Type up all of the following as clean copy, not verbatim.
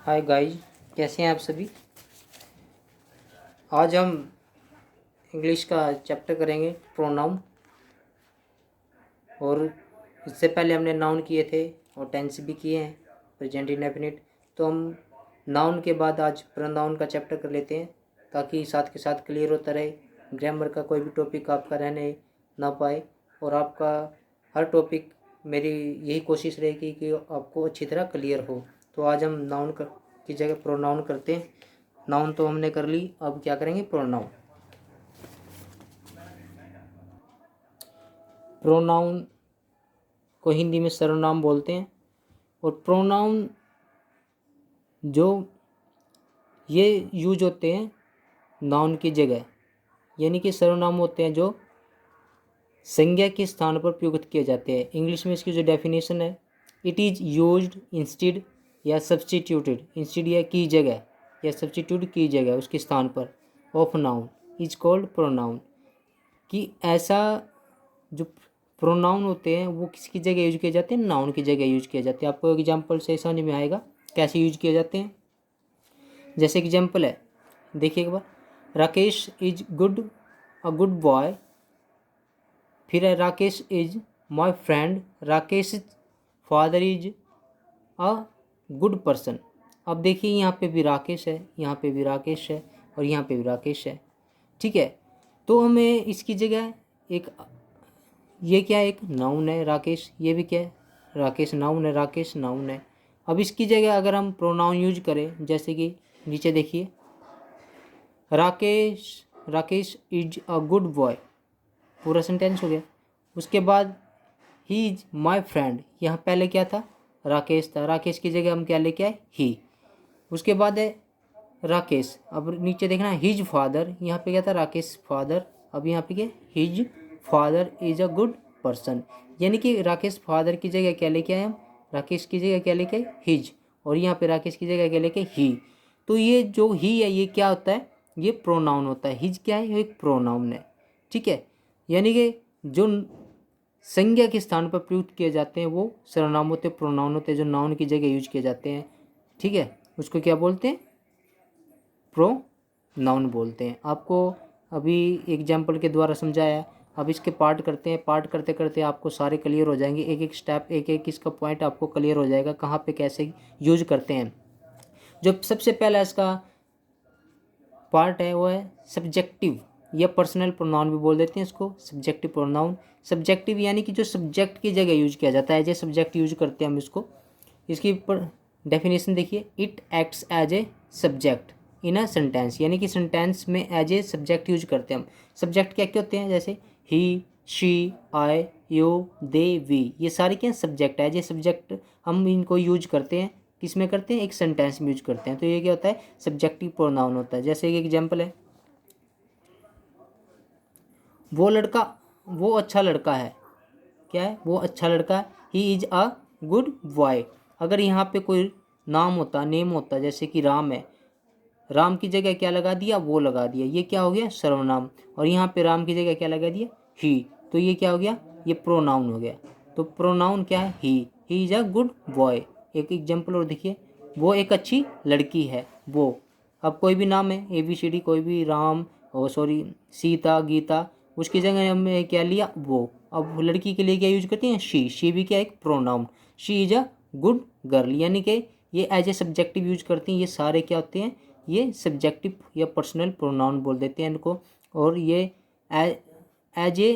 Hi guys, कैसे हैं आप सभी। आज हम इंग्लिश का चैप्टर करेंगे प्रोनाउन। और इससे पहले हमने नाउन किए थे और टेंस भी किए हैं, प्रेजेंट इंडेफिनिट। तो हम नाउन के बाद आज प्रोनाउन का चैप्टर कर लेते हैं, ताकि साथ के साथ क्लियर होता रहे, ग्रामर का कोई भी टॉपिक आपका रहने ना पाए। और आपका हर टॉपिक, मेरी यही कोशिश रहेगी कि आपको अच्छी तरह क्लियर हो। तो आज हम नाउन की जगह प्रोनाउन करते हैं। नाउन तो हमने कर ली, अब क्या करेंगे, प्रोनाउन। प्रोनाउन को हिंदी में सर्वनाम बोलते हैं। और प्रोनाउन जो ये यूज होते हैं नाउन की जगह, यानी कि सर्वनाम होते हैं जो संज्ञा के स्थान पर प्रयुक्त किए जाते हैं। इंग्लिश में इसकी जो डेफिनेशन है, इट इज़ यूज्ड इंस्टीड या सब्सटीट्यूटेड, इंस्टीड या की जगह या सब्सटीट्यूट की जगह उसके स्थान पर, of noun is called pronoun. कि ऐसा जो प्रोनाउन होते हैं वो किसकी जगह यूज किए जाते हैं, नाउन की जगह यूज किए जाते हैं। आपको एग्जांपल से समझ में आएगा कैसे यूज किए जाते हैं। जैसे एग्जांपल है, देखिए एक बार, Rakesh is a good boy. फिर है Rakesh is my friend, Rakesh father is a good person. अब देखिए यहाँ पे भी राकेश है, यहाँ पे भी राकेश है और यहाँ पे भी राकेश है। ठीक है, तो हमें इसकी जगह एक, ये क्या है, एक नाउन है राकेश, ये भी क्या है, राकेश नाउन है, राकेश नाउन है। अब इसकी जगह अगर हम प्रोनाउन यूज करें, जैसे कि नीचे देखिए, Rakesh is a good boy, पूरा सेंटेंस हो गया। उसके बाद ही इज माई फ्रेंड, यहाँ पहले क्या था, राकेश था, राकेश की जगह हम क्या लेके आए, ही। उसके बाद है राकेश, अब नीचे देखना हिज फादर, यहाँ पे क्या था, राकेश फादर, अब यहाँ पे क्या, his father is a good person. यानी कि राकेश फादर की जगह क्या लेके आए हम, राकेश की जगह क्या लेके आए, हिज, और यहाँ पे राकेश की जगह क्या लेके, ही। तो ये जो ही है ये क्या होता है, ये प्रोनाउन होता है। हिज क्या है, ये एक प्रोनाउन है। ठीक है, यानी कि जो संज्ञा के स्थान पर प्रयुक्त किए जाते हैं वो सर्वनाम होते, प्रोनाउन होते हैं, जो नाउन की जगह यूज किए जाते हैं। ठीक है, उसको क्या बोलते हैं, प्रोनाउन बोलते हैं। आपको अभी एग्जाम्पल के द्वारा समझाया, अब इसके पार्ट करते हैं। पार्ट करते करते आपको सारे क्लियर हो जाएंगे, एक एक स्टेप, एक एक इसका पॉइंट आपको क्लियर हो जाएगा, कहाँ पे कैसे यूज करते हैं। जो सबसे पहला इसका पार्ट है वो है सब्जेक्टिव या पर्सनल प्रोनाउन भी बोल देते हैं इसको, सब्जेक्टिव प्रोनाउन। सब्जेक्टिव यानी कि जो सब्जेक्ट की जगह यूज किया जाता है, एज ए सब्जेक्ट यूज करते हैं हम इसको। इसकी डेफिनेशन देखिए, it acts as a subject in a sentence, यानी कि सेंटेंस में एज ए सब्जेक्ट यूज करते हैं हम। सब्जेक्ट क्या क्या होते हैं, जैसे he, she, I, you, they, we, ये सारे क्या सब्जेक्ट है। एज ए सब्जेक्ट हम इनको यूज करते हैं, किस में करते हैं, एक सेंटेंस में यूज करते हैं। तो ये क्या होता है, सब्जेक्टिव प्रोनाउन होता है। जैसे एक एग्जांपल है, वो लड़का, वो अच्छा लड़का है, क्या है, वो अच्छा लड़का है, he is a good boy. अगर यहाँ पे कोई नाम होता, नेम होता, जैसे कि राम है, राम की जगह क्या लगा दिया, वो लगा दिया, ये क्या हो गया, सर्वनाम। और यहाँ पे राम की जगह क्या लगा दिया, ही, तो ये क्या हो गया, ये प्रोनाउन हो गया। तो प्रोनाउन क्या है, he is a good boy. एक एग्जाम्पल और देखिए, वो एक अच्छी लड़की है, वो। अब कोई भी नाम है, ABCD, कोई भी, राम, और सॉरी, सीता, गीता, उसकी जगह हमने क्या लिया, वो। अब लड़की के लिए क्या यूज करते हैं, शी भी क्या एक pronoun, she is a good girl, यानी कि ये एज ए सब्जेक्टिव यूज करती हैं। ये सारे क्या होते हैं, ये सब्जेक्टिव या पर्सनल प्रोनाउन बोल देते हैं इनको। और ये एज ए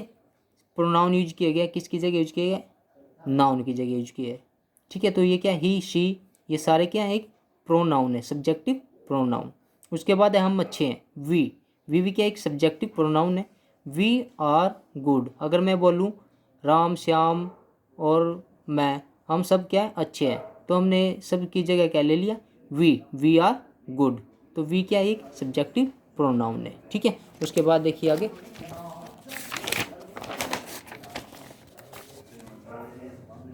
प्रोनाउन यूज किया गया, किसकी जगह यूज किया गया, नाउन की जगह यूज किया है। ठीक है, तो ये क्या, ही, शी, ये सारे क्या है, एक प्रोनाउन है, सब्जेक्टिव प्रोनाउन। उसके बाद है हम अच्छे हैं, वी भी क्या एक सब्जेक्टिव प्रोनाउन है। वी आर गुड, अगर मैं बोलूँ राम, श्याम और मैं, हम सब क्या है, अच्छे हैं, तो हमने सब की जगह क्या ले लिया, वी आर गुड। तो वी क्या एक सब्जेक्टिव प्रोनाउन है। ठीक है, उसके बाद देखिए आगे,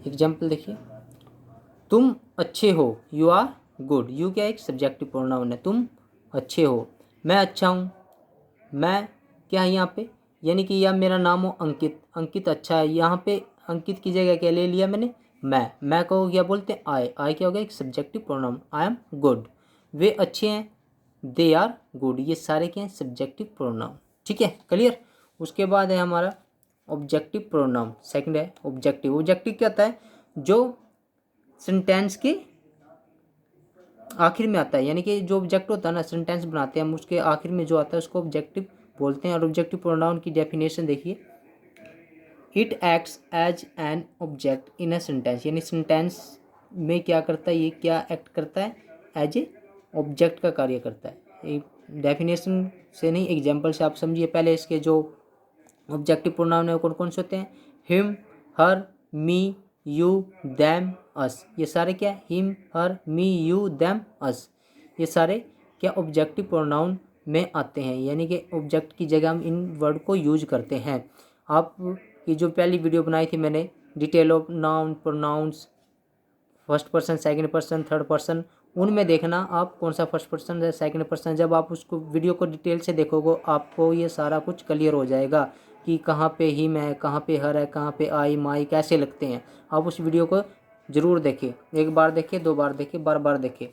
एग्जाम्पल देखिए, तुम अच्छे हो, यू आर गुड, यू क्या एक सब्जेक्टिव प्रोनाउन है, तुम अच्छे हो। मैं अच्छा हूँ, मैं क्या है यहाँ पे, यानी कि या मेरा नाम हो अंकित, अंकित अच्छा है, यहाँ पे अंकित की जगह क्या ले लिया मैंने, मैं को क्या बोलते हैं, आई क्या हो गया, एक subjective pronoun. I am good, वे अच्छे हैं, दे आर गुड, ये सारे क्या हैं, सब्जेक्टिव प्रोनाउन। ठीक है, क्लियर। उसके बाद है हमारा ऑब्जेक्टिव प्रोनाउन, सेकंड है ऑब्जेक्टिव। ऑब्जेक्टिव क्या होता है, जो सेंटेंस के आखिर में आता है, यानी कि जो ऑब्जेक्ट होता है ना, सेंटेंस बनाते हैं हम, उसके आखिर में जो आता है उसको ऑब्जेक्टिव बोलते हैं। और ऑब्जेक्टिव प्रोनाउन की डेफिनेशन देखिए, it acts as an object in a sentence, यानी सेंटेंस में क्या करता है, ये क्या एक्ट करता है, एज ए ऑब्जेक्ट का कार्य करता है। डेफिनेशन से नहीं, एग्जाम्पल से आप समझिए। पहले इसके जो ऑब्जेक्टिव प्रोनाउन है वो कौन कौन से होते हैं, him, her, me, you, them, us, ये सारे क्या, him, her, me, you, them, us, ये सारे क्या ऑब्जेक्टिव प्रोनाउन में आते हैं, यानी कि ऑब्जेक्ट की जगह हम इन वर्ड को यूज करते हैं। आप ये जो पहली वीडियो बनाई थी मैंने, detail of noun, pronouns, first person, second person, third person, उनमें देखना आप कौन सा फर्स्ट पर्सन है, सेकंड पर्सन। जब आप उसको वीडियो को डिटेल से देखोगे आपको ये सारा कुछ क्लियर हो जाएगा कि कहाँ पे हिम है, कहाँ पे हर है, कहाँ पे आई, माई कैसे लगते हैं। आप उस वीडियो को ज़रूर देखें, एक बार देखें, दो बार देखें, बार बार देखें।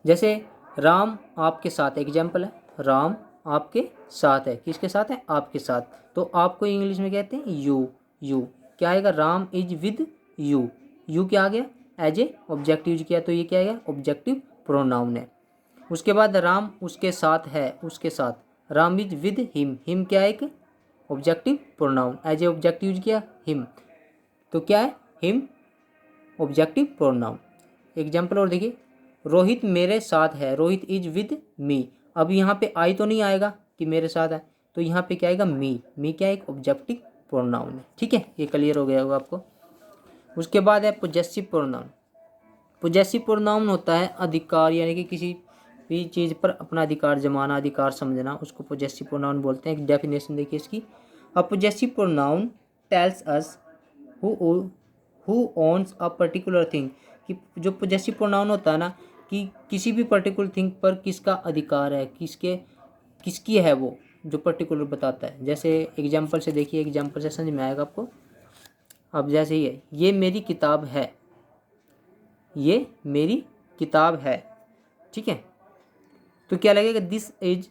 जैसे राम आपके साथ, एग्जाम्पल है, राम आपके साथ है, किसके साथ है, आपके साथ। तो आपको इंग्लिश में कहते हैं यू, यू क्या आएगा, Ram is with you, you क्या आ गया, एज ए ऑब्जेक्ट यूज किया, तो ये क्या आएगा, ऑब्जेक्टिव प्रोनाउन है। उसके बाद राम उसके साथ है, उसके साथ, Ram is with him, him क्या है, एक objective pronoun, as a object use किया हिम, तो क्या है, हिम ऑब्जेक्टिव प्रोनाउन। एग्जाम्पल और देखिए, रोहित मेरे साथ है, रोहित इज विद मी। अब यहाँ पे आई तो नहीं आएगा कि मेरे साथ है, तो यहाँ पे क्या आएगा, मी क्या एक ऑब्जेक्टिव प्रोनाउन है। ठीक है, ये क्लियर हो गया होगा आपको। उसके बाद है पोजेसिव प्रोनाउन। पोजेसिव प्रोनाउन होता है अधिकार, यानी कि किसी भी चीज़ पर अपना अधिकार जमाना, अधिकार समझना, उसको पोजेसिव प्रोनाउन बोलते हैं। एक डेफिनेशन देखिए इसकी, अ possessive pronoun tells us who owns a particular thing, कि जो पोजेसिव प्रोनाउन होता है ना, कि किसी भी पर्टिकुलर थिंग पर किसका अधिकार है, किसकी है वो, जो पर्टिकुलर बताता है। जैसे एग्जाम्पल से देखिए, एग्जाम्पल से समझ में आएगा आपको। अब जैसे ही है, ये मेरी किताब है, ये मेरी किताब है, ठीक है, तो क्या लगेगा, दिस इज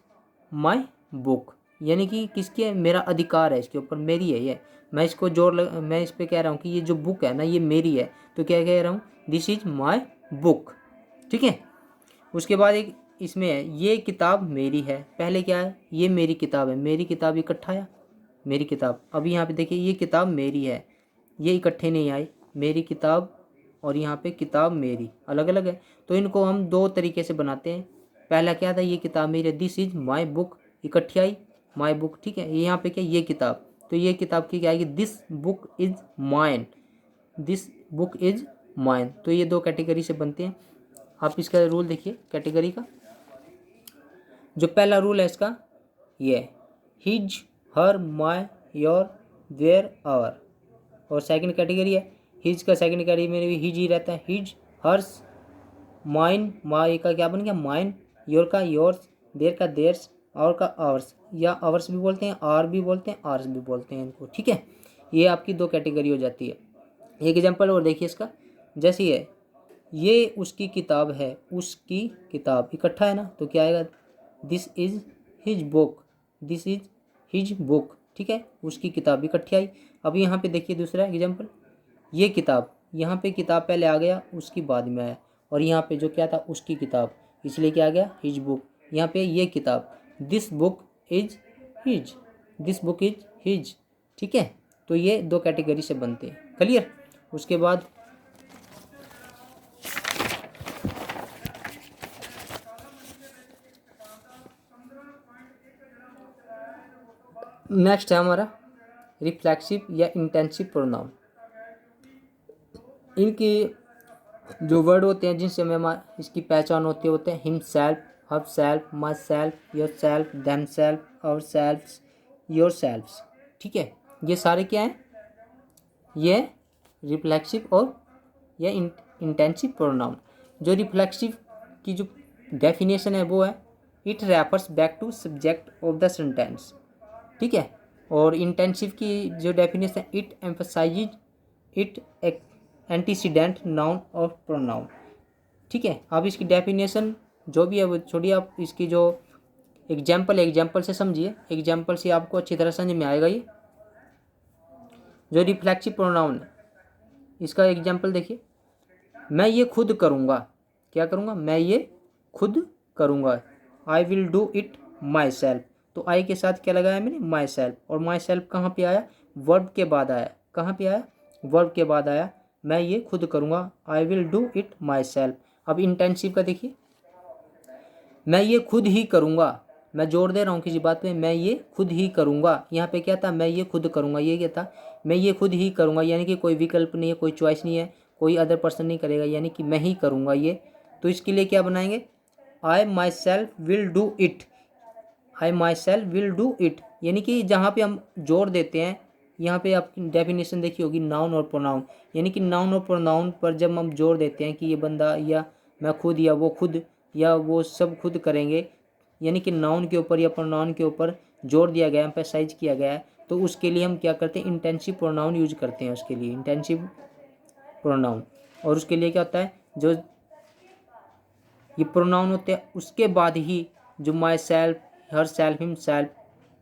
माई बुक, यानी कि किसकी है, मेरा अधिकार है इसके ऊपर, मेरी है ये, मैं इसको मैं इस पे कह रहा हूँ कि ये जो बुक है ना ये मेरी है, तो क्या कह रहा हूँ, दिस इज माई बुक। ठीक है, उसके बाद एक इसमें है, ये किताब मेरी है, पहले क्या है, ये मेरी किताब है, मेरी किताब इकट्ठा आया, मेरी किताब। अभी यहाँ पे देखिए, ये किताब मेरी है, ये इकट्ठे नहीं आए, मेरी किताब और यहाँ पे किताब मेरी अलग अलग है। तो इनको हम दो तरीके से बनाते हैं। पहला क्या था, ये किताब मेरी है, दिस इज माई बुक, इकट्ठी आई माई बुक। ठीक है, यहाँ पे क्या, ये किताब, तो ये किताब की क्या आएगी, this book is mine, this book is mine. तो ये दो कैटेगरी से बनते हैं। आप इसका रूल देखिए कैटेगरी का, जो पहला रूल है इसका ये है, his, her, my, your, their, our. और सेकंड कैटेगरी है, हिज का सेकंड कैटेगरी में भी हिज ही रहता है, हिज, हर्स, माइन, माई का क्या बन गया, माइन, योर का योर्स, देयर का देयर्स, और का आवर्स, या आवर्स भी बोलते हैं, आर भी बोलते हैं, आर्स भी बोलते हैं इनको। ठीक है, ये आपकी दो कैटेगरी हो जाती है। एक एग्जाम्पल और देखिए इसका, जैसे है, ये उसकी किताब है, उसकी किताब इकट्ठा है ना, तो क्या आएगा, this is his book, this is his book. ठीक है, उसकी किताब इकट्ठी आई। अब यहाँ पे देखिए दूसरा एग्जाम्पल, ये किताब, यहाँ पे किताब पहले आ गया, उसकी बाद में आया, और यहाँ पे जो क्या था, उसकी किताब, इसलिए क्या आ गया, हिज बुक। यहाँ पे ये किताब, this book is his, this book is his. ठीक है, तो ये दो कैटेगरी से बनते हैं, क्लियर। उसके बाद नेक्स्ट है हमारा रिफ्लेक्सिव या इंटेंसिव प्रोनाउन। इनके जो वर्ड होते हैं जिनसे हमें इसकी पहचान होते हैं, himself, herself, myself, yourself, themself, ourselves, yourselves. ठीक है, ये सारे क्या हैं, ये रिफ्लेक्सिव और या इंटेंसिव प्रोनाउन। जो रिफ्लेक्सिव की जो डेफिनेशन है वो है, it refers back to subject of the sentence. ठीक है, और इंटेंसिव की जो डेफिनेशन है, it emphasise it antecedent noun और प्रोनाउन। ठीक है, आप इसकी डेफिनेशन जो भी है वो छोड़िए, आप इसकी जो एग्जाम्पल से समझिए, एग्जाम्पल से आपको अच्छी तरह समझ में आएगा। ये जो रिफ्लेक्सिव प्रोनाउन है इसका एग्जाम्पल देखिए, मैं ये खुद करूँगा, क्या करूँगा, मैं ये खुद करूँगा, आई will do it my self. तो आई के साथ क्या लगाया मैंने, माई सेल्फ, और माई सेल्फ कहाँ पे आया, वर्ब के बाद आया, कहाँ पे आया, वर्ब के बाद आया, मैं ये खुद करूँगा, आई will do it my self. अब इंटेंसिव का देखिए, मैं ये खुद ही करूँगा, मैं जोर दे रहा हूँ किसी बात पे, मैं ये खुद ही करूँगा, यहाँ पे क्या था, मैं ये खुद करूँगा, ये क्या था, मैं ये खुद ही करूँगा, यानी कि कोई विकल्प नहीं है, कोई चॉइस नहीं है, कोई अदर पर्सन नहीं करेगा, यानी कि मैं ही करूँगा ये। तो इसके लिए क्या बनाएंगे, I myself will do it, I myself will do it, यानी कि जहाँ पे हम जोर देते हैं, यहाँ पे आपकी डेफिनेशन देखी होगी नाउन और प्रोनाउन, यानी कि नाउन और प्रोनाउन पर जब हम जोर देते हैं कि ये बंदा या मैं खुद या वो खुद या वो सब खुद करेंगे, यानी कि नाउन के ऊपर या प्रोनाउन के ऊपर जोर दिया गया, एम्फेसाइज किया गया है, तो उसके लिए हम क्या करते हैं, इंटेंसिव प्रोनाउन यूज करते हैं, उसके लिए इंटेंसिव प्रोनाउन। और उसके लिए क्या होता है, जो ये प्रोनाउन होते हैं उसके बाद ही जो my self, her self, him self,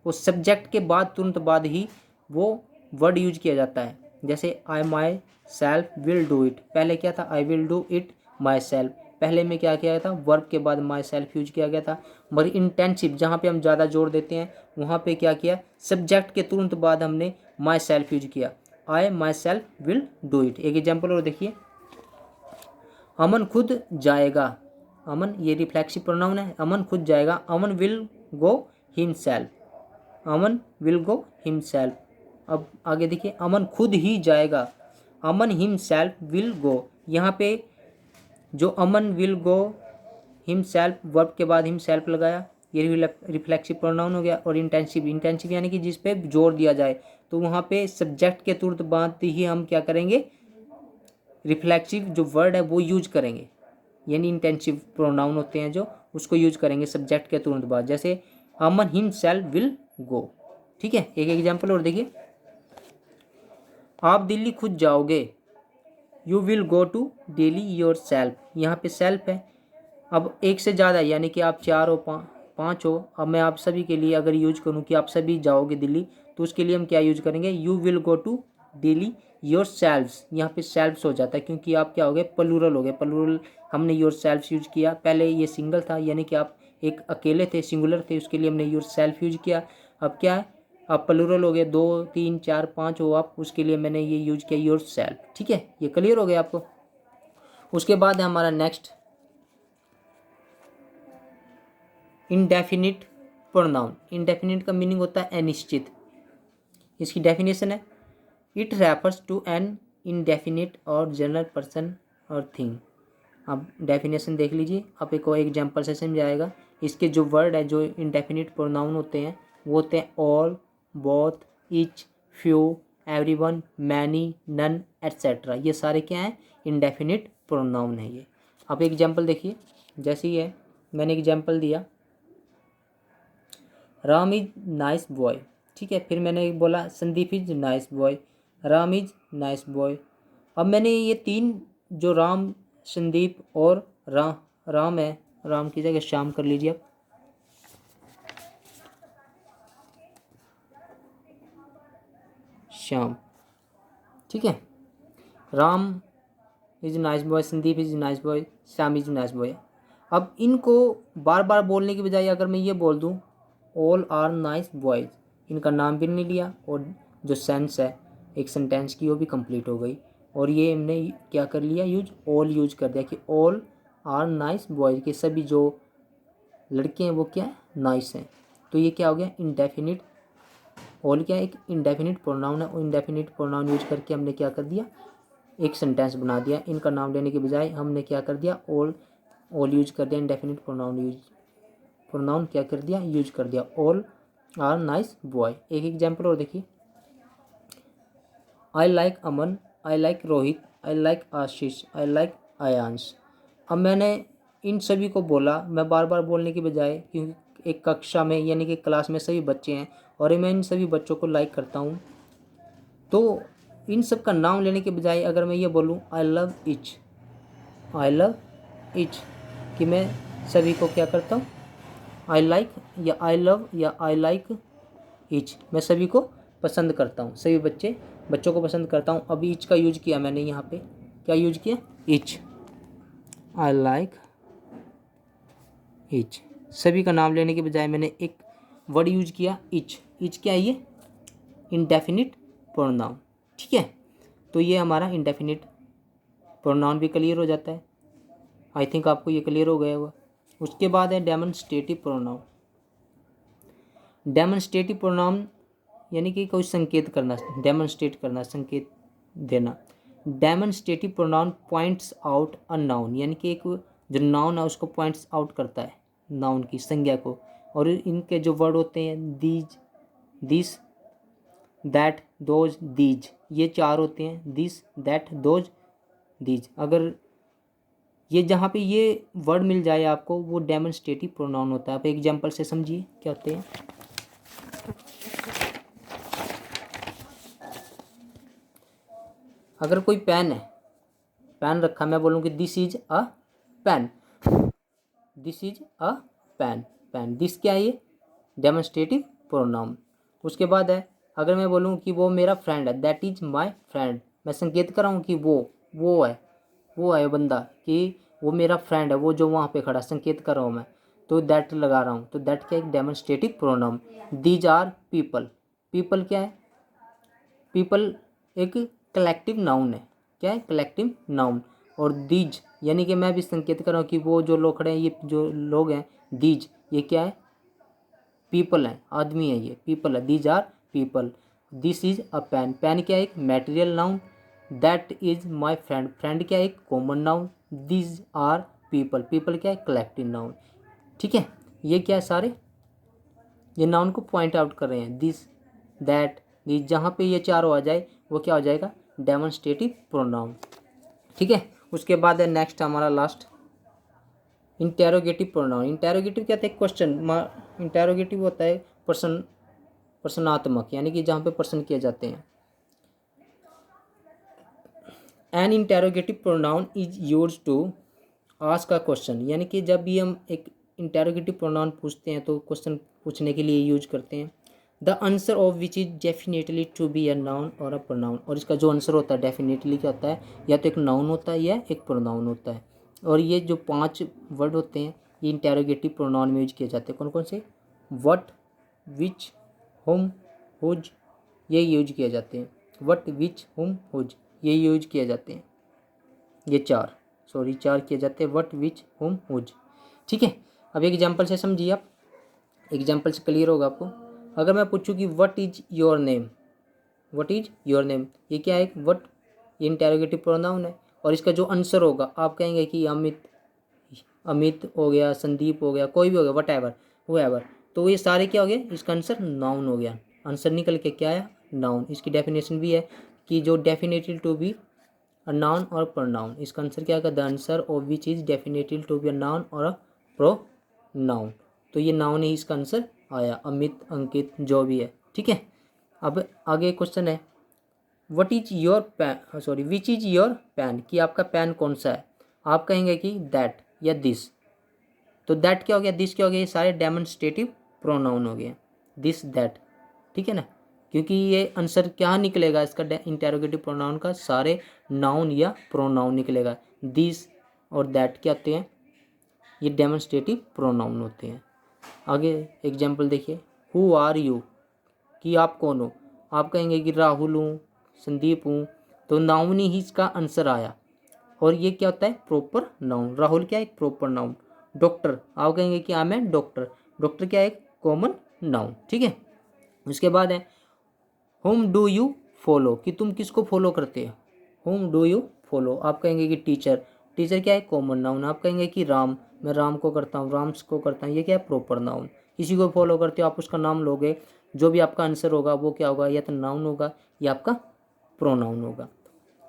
वो सब्जेक्ट के बाद तुरंत बाद ही वो वर्ड यूज किया जाता है। जैसे I myself will do it, पहले क्या था, I will do it myself, पहले में क्या किया गया था, वर्ब के बाद माई सेल्फ यूज किया गया था। मगर इंटेंसिव जहाँ पे हम ज़्यादा जोर देते हैं वहाँ पे क्या किया, सब्जेक्ट के तुरंत बाद हमने माई सेल्फ यूज किया, I myself will do it. एक एग्जाम्पल और देखिए, अमन खुद जाएगा, अमन ये रिफ्लेक्सिव प्रोनाउन है, अमन खुद जाएगा, Aman will go himself, Aman will go himself. अब आगे देखिए, अमन खुद ही जाएगा, अमन हिमसेल्फ विल गो, यहाँ पे जो अमन विल गो हिमसेल्फ, वर्ब के बाद हिमसेल्फ लगाया, ये रिफ्लेक्सिव प्रोनाउन हो गया। और इंटेंसिव यानी कि जिस पे जोर दिया जाए, तो वहाँ पे सब्जेक्ट के तुरंत बाद ही हम क्या करेंगे, रिफ्लेक्सिव जो वर्ड है वो यूज करेंगे, यानी इंटेंसिव प्रोनाउन होते हैं जो, उसको यूज करेंगे सब्जेक्ट के तुरंत बाद, जैसे अमन हिमसेल्फ विल गो। ठीक है, एक एग्जांपल और देखिए, आप दिल्ली खुद जाओगे, you will go to Delhi yourself, यहाँ पे सेल्फ है, अब एक से ज़्यादा यानी कि आप 4 हो, 5 हो, अब मैं आप सभी के लिए अगर यूज करूँ कि आप सभी जाओगे दिल्ली, तो उसके लिए हम क्या यूज करेंगे, you will go to Delhi yourselves, यहाँ पे सेल्व्स हो जाता है क्योंकि आप क्या हो गए, प्लूरल हो गए, प्लूरल हमने योर सेल्व्स यूज किया, पहले ये सिंगल था यानी कि आप एक अकेले थे, सिंगुलर थे, उसके लिए हमने योर सेल्फ यूज किया। अब क्या है, आप प्लूरल हो गए, 2 3 4 5 हो आप, उसके लिए मैंने ये यूज किया योर सेल्फ। ठीक है, ये क्लियर हो गया आपको। उसके बाद है हमारा नेक्स्ट इनडेफिनिट प्रोनाउन। इनडेफिनिट का मीनिंग होता है अनिश्चित। इसकी डेफिनेशन है, it refers to an indefinite और जनरल पर्सन और थिंग। अब डेफिनेशन देख लीजिए, आप एक और एग्जांपल से समझाएगा। इसके जो वर्ड है, जो इनडेफिनिट प्रोनाउन होते हैं वो होते हैं all, both, each, few, everyone, many, none, etcetera. ये सारे क्या हैं, इनडेफिनिट प्रोनाउन है ये। आप एग्जांपल देखिए, जैसे ही है मैंने एग्जांपल दिया, राम इज नाइस बॉय। ठीक है, फिर मैंने बोला Sandeep is nice boy, Ram is nice boy. अब मैंने ये 3 जो राम, संदीप और राम है, राम की जगह श्याम कर लीजिए आप, श्याम। ठीक है, Ram is nice boy, Sandeep is nice boy, Shyam is nice boy. अब इनको बार बार बोलने की बजाय अगर मैं ये बोल दूँ ऑल आर नाइस बॉयज़, इनका नाम भी नहीं लिया और जो सेंस है एक सेंटेंस की वो भी कंप्लीट हो गई। और ये हमने क्या कर लिया, ऑल यूज कर दिया कि ऑल आर नाइस बॉयज़, के सभी जो लड़के हैं वो क्या है, नाइस हैं। तो ये क्या हो गया, इंडेफिनिट। ऑल क्या है, एक इंडेफिनिट प्रोनाउन है, और इंडेफिनिट प्रोनाउन यूज करके हमने क्या कर दिया, एक सेंटेंस बना दिया। इनका नाम लेने के बजाय हमने क्या कर दिया, ऑल यूज कर दिया, इंडेफिनिट प्रोनाउन क्या कर दिया, यूज कर दिया, ऑल आर नाइस बॉय। एक एग्जांपल और देखिए, I like Aman, I like Rohit, I like Ashish, I like Aayansh. अब मैंने इन सभी को बोला, मैं बार बार बोलने के बजाय, क्योंकि एक कक्षा में यानी कि क्लास में सभी बच्चे हैं और मैं इन सभी बच्चों को लाइक करता हूँ, तो इन सब का नाम लेने के बजाय अगर मैं ये बोलूँ I love each, I love each, कि मैं सभी को क्या करता हूँ, आई लाइक या आई लव या आई लाइक इच, मैं सभी को पसंद करता हूँ, सभी बच्चों को पसंद करता हूँ। अभी इच का यूज किया मैंने यहाँ पे, क्या यूज किया, इच, आई लाइक इच। सभी का नाम लेने के बजाय मैंने एक वर्ड यूज किया इच। इच क्या है, ये इंडेफिनिट प्रोनाउन, ठीक है। तो ये हमारा इंडेफिनिट प्रोनाउन भी क्लियर हो जाता है। आई थिंक आपको ये क्लियर हो गया होगा। उसके बाद है डेमोन्स्ट्रेटिव प्रोनाउन। डेमोन्स्ट्रेटिव प्रोनाउन यानी कि कोई संकेत करना, डेमोन्स्ट्रेट करना, संकेत देना। Demonstrative pronoun points out a noun, यानी कि एक जो नाउन है उसको पॉइंट्स आउट करता है, नाउन की संज्ञा को। और इनके जो वर्ड होते हैं these, this, that, those, these, ये चार होते हैं, दिस, दैट, दोज, दीज। अगर ये जहाँ पे ये वर्ड मिल जाए आपको, वो डेमोन्स्ट्रेटिव प्रोनाउन होता है। आप एग्जांपल से समझिए क्या होते हैं। अगर कोई पेन है, पेन रखा, मैं बोलूँ कि this is a pen, this is a pen, pen, this क्या है, ये डेमोन्स्ट्रेटिव प्रोनाउन। उसके बाद है अगर मैं बोलूँ कि वो मेरा फ्रेंड है, दैट इज माय फ्रेंड, मैं संकेत कर रहा हूँ कि वो है बंदा, कि वो मेरा फ्रेंड है, वो जो वहाँ पे खड़ा, संकेत कर रहा हूँ मैं, तो दैट लगा रहा हूँ, तो दैट क्या है, एक demonstrative pronoun. These are people, people क्या है, पीपल एक कलेक्टिव नाउन है, क्या है, कलेक्टिव नाउन। और दीज यानी कि मैं भी संकेत कर रहा हूँ कि वो जो लोग खड़े हैं, ये जो लोग हैं, दीज ये क्या है, पीपल है, आदमी है, ये पीपल है, these are people. This is a pen, pen क्या है, एक material noun. That is my friend, friend क्या है, एक common noun. These are people, people क्या है, कलेक्टिव नाउन, ठीक है। ये क्या है, सारे ये नाउन को पॉइंट आउट कर रहे हैं, दिस, दैट, दिस, जहाँ पे ये चारों आ जाए वो क्या हो जाएगा, डेमोन्स्ट्रेटिव प्रोनाउन, ठीक है। उसके बाद है नेक्स्ट हमारा लास्ट इंटेरोगेटिव प्रोनाउन। इंटेरोगेटिव क्या था, क्वेश्चन, इंटेरोगेटिव होता है प्रश्नात्मक, यानी कि जहाँ पे प्रश्न किए जाते हैं। An interrogative pronoun is use to ask a question, यानी कि जब भी हम एक इंटेरोगेटिव प्रोनाउन पूछते हैं तो क्वेश्चन पूछने के लिए यूज करते हैं। The answer of which is definitely to be a noun और अ प्रोनाउन, और इसका जो आंसर होता है डेफिनेटली क्या होता है, या तो एक नाउन होता है या एक प्रोनाउन होता है। और ये जो 5 वर्ड होते हैं ये इंटेरोगेटिव प्रोनाउन में यूज किए जाते हैं। कौन कौन से, व्हाट, विच, हुम, हुज, ये यूज किए जाते हैं। व्हाट, विच, हुम, हुज, ये यूज किए जाते हैं। ये चार किए जाते हैं, व्हाट, विच, हुम, हुज, ठीक है। अब एग्जाम्पल से समझिए आप, एग्जाम्पल से क्लियर होगा आपको। अगर मैं पूछूं कि what is your name, what is your name, ये क्या है, व्हाट, ये इंटेरोगेटिव प्रोनाउन है। और इसका जो आंसर होगा आप कहेंगे कि अमित, अमित हो गया, संदीप हो गया, कोई भी हो गया, वट एवर, हुएवर, तो ये सारे क्या हो गए, इसका आंसर नाउन हो गया। आंसर निकल के क्या आया, नाउन। इसकी डेफिनेशन भी है कि जो definated to be a noun और प्रोनाउन, इसका आंसर क्या आएगा, the answer of which is definated to be a noun और अ प्रोनाउन। तो ये नाउन ही इसका आंसर आया, अमित, अंकित, जो भी है, ठीक है। अब आगे क्वेश्चन है, what is your pen, sorry which is your pen, कि आपका पेन कौन सा है। आप कहेंगे कि दैट या दिस, तो दैट क्या हो गया, दिस क्या हो गया, ये सारे डेमोन्स्ट्रेटिव प्रोनाउन हो गए, दिस, दैट, ठीक है ना। क्योंकि ये आंसर क्या निकलेगा इसका, इंटेरोगेटिव प्रोनाउन का, सारे नाउन या प्रोनाउन निकलेगा। दिस और दैट क्या होते हैं, ये डेमोन्स्ट्रेटिव प्रोनाउन होते हैं। आगे एग्जाम्पल देखिए, हु आर यू, कि आप कौन हो। आप कहेंगे कि राहुल हूँ, संदीप हूँ, तो नाउन ही इसका आंसर आया। और ये क्या होता है, प्रॉपर नाउन। राहुल क्या है, एक प्रॉपर नाउन। डॉक्टर, आप कहेंगे कि हाँ मैं डॉक्टर, डॉक्टर क्या है, एक कॉमन नाउन, ठीक है। उसके बाद है होम डू यू फॉलो, कि तुम किसको फॉलो करते हो, होम डू यू फॉलो। आप कहेंगे कि टीचर, टीचर क्या है, कॉमन नाउन। आप कहेंगे कि राम, मैं राम को करता हूँ, राम्स को करता हूँ, ये क्या है, प्रॉपर नाउन। किसी को फॉलो करते हो आप उसका नाम लोगे, जो भी आपका आंसर होगा वो क्या होगा, या तो नाउन होगा या आपका प्रोनाउन होगा।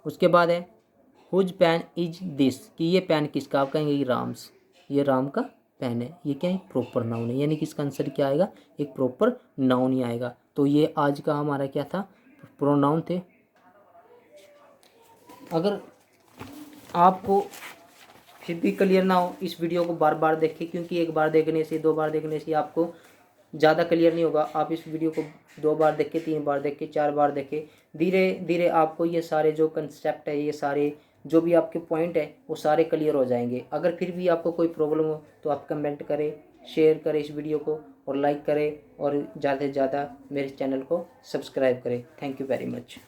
उसके बाद है हुज पेन इज दिस, कि ये पेन किसका, आप कहेंगे कि राम्स, ये राम का पेन है, ये क्या है, प्रॉपर नाउन है, यानी कि इसका आंसर क्या आएगा, एक प्रॉपर नाउन ही आएगा। तो ये आज का हमारा क्या था, प्रोनाउन थे, अगर आपको फिर भी क्लियर ना हो, इस वीडियो को बार बार देखें, क्योंकि एक बार देखने से, 2 बार देखने से आपको ज़्यादा क्लियर नहीं होगा। आप इस वीडियो को 2 बार देखें, 3 बार देखें, 4 बार देखें, धीरे धीरे आपको ये सारे जो कंसेप्ट है, ये सारे जो भी आपके पॉइंट है, वो सारे क्लियर हो जाएंगे। अगर फिर भी आपको कोई प्रॉब्लम हो तो आप कमेंट करें, शेयर करें इस वीडियो को, और लाइक करें, और ज़्यादा से ज़्यादा मेरे चैनल को सब्सक्राइब करें। Thank you very much.